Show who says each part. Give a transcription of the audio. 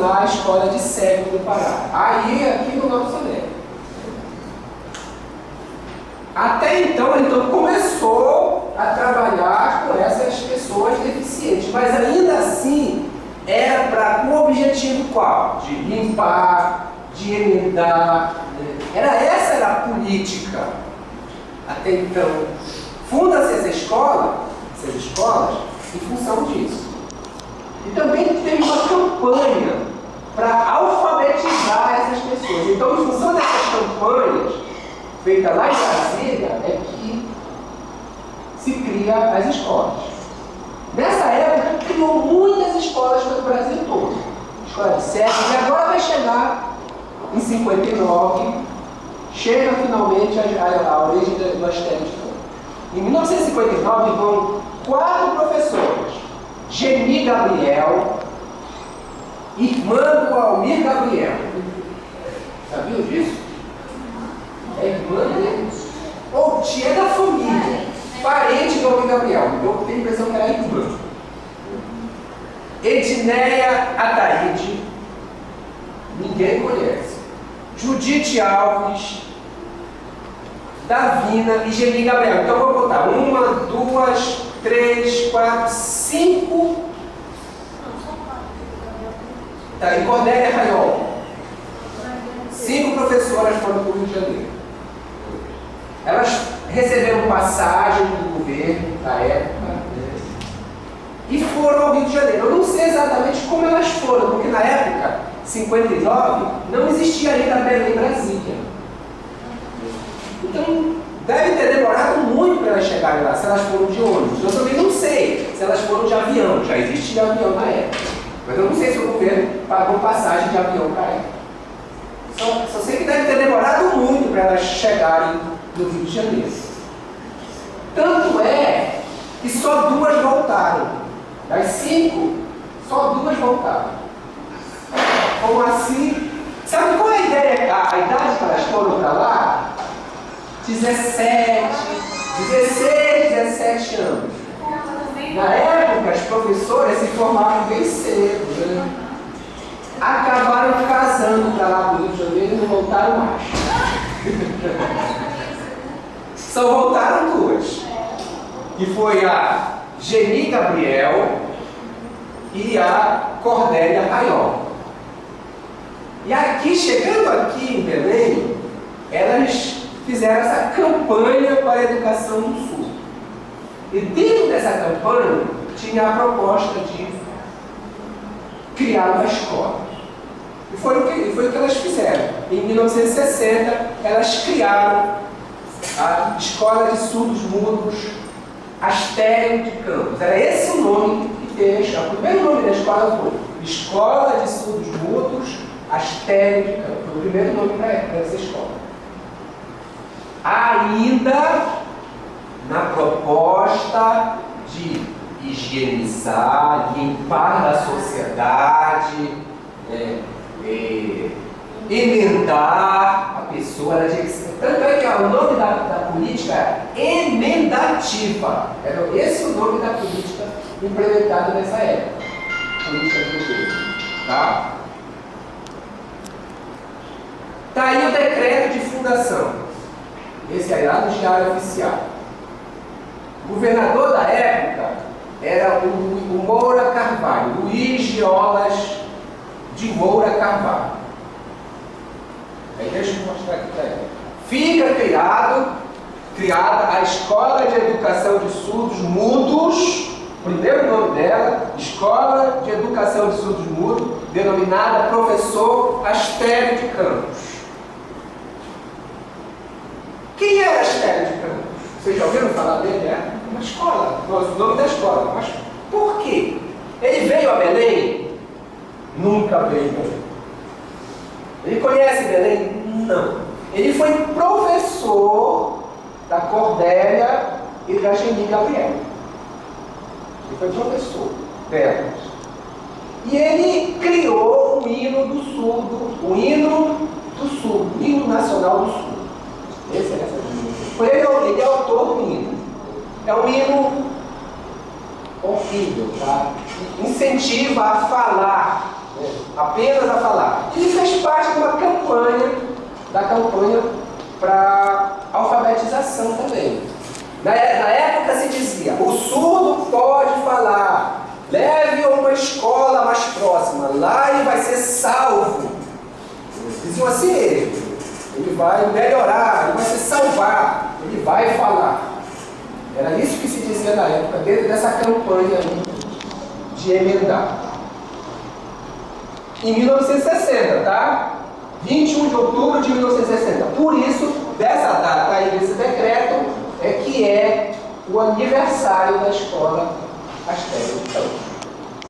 Speaker 1: funcionar a escola de Sérgio do Pará. Aí, aqui no Norte Soneca. Até então, começou a trabalhar com essas pessoas deficientes, mas ainda assim era com o objetivo qual? De limpar, de emendar. Essa era a política. Até então, funda-se essas escolas em função disso. E também teve uma campanha para alfabetizar essas pessoas. Então, em função dessas campanhas, feitas lá em Brasília, é que se cria as escolas. Nessa época, criou muitas escolas pelo Brasil todo. Escola de Sérgio, e agora vai chegar em 59, chega finalmente a origem do Astério de Campos. Em 1959 vão 4 professores: Geni Gabriel, irmã do Almir Gabriel. Sabiam disso? É irmã dele. Ou tia da família, parente do Almir Gabriel. Eu tenho a impressão que era irmã. Edneia Ataíde, ninguém conhece. Judite Alves, Davina e Geni Gabriel. Então vou botar 1, 2, 3, 4, 5. Tá, e Cordélia Raiol. 5 professoras foram para o Rio de Janeiro. Elas receberam passagem do governo da época e foram ao Rio de Janeiro. Eu não sei exatamente como elas foram, porque na época, 59, não existia ainda Belém, Brasília. Então, deve ter demorado muito para elas chegarem lá, se elas foram de ônibus. Eu também não sei se elas foram de avião, já existia avião na época. Mas eu não sei se o governo pagou passagem de avião para elas. Só sei que deve ter demorado muito para elas chegarem no Rio de Janeiro. Tanto é que só 2 voltaram. Das 5, só 2 voltaram. Como assim? Sabe qual é a ideia? A idade que elas foram para lá? 17, 16, 17 anos. Na época, as professoras se formavam bem cedo, né? Acabaram casando para lá para o Rio de Janeiro e não voltaram mais. Só voltaram 2. Que foi a Geni Gabriel e a Cordélia Raiol. E aqui, chegando aqui em Belém, elas fizeram essa campanha para a educação no Sul. E dentro dessa campanha tinha a proposta de criar uma escola. E foi o que elas fizeram. Em 1960, elas criaram a Escola de Surdos Mudos Astério de Campos. Era esse o nome que teve. O primeiro nome da escola foi Escola de Surdos Mudos Astério de Campos. Foi o primeiro nome para essa escola. Ainda na proposta de higienizar, limpar da sociedade, emendar a pessoa. Tanto é que o nome da política é emendativa. Era esse o nome da política implementada nessa época. Política do governo. Tá? Tá aí o decreto de fundação. Esse aí lá no Diário Oficial. O governador da época era o Moura Carvalho, Luiz Giolas de Moura Carvalho. Aí deixa eu mostrar aqui para ele. Fica criada a Escola de Educação de Surdos Mudos, primeiro nome dela, Escola de Educação de Surdos Mudos, denominada Professor Astério de Campos. Quem era Astério de Campos? Vocês já ouviram falar dele? É uma escola, o nome da escola. Mas por quê? Ele veio a Belém? Nunca veio a Belém. Ele conhece Belém? Não. Ele foi professor da Cordélia e da Geni Gabriel. Ele foi professor delas. E ele criou o hino do surdo, o hino nacional do surdo. Esse é essa. Ele é autor do hino. É um hino horrível, tá? Incentiva a falar, né? apenas a falar. E fez parte de uma campanha para alfabetização também. Na época se dizia, o surdo pode falar, leve-o a uma escola mais próxima, lá ele vai ser salvo. Eles diziam assim, ele vai melhorar, ele vai se salvar, ele vai falar. Era isso que se dizia na época, dentro dessa campanha aí de emendar. Em 1960, tá? 21 de outubro de 1960. Por isso, dessa data aí, desse decreto, é que é o aniversário da escola Astério.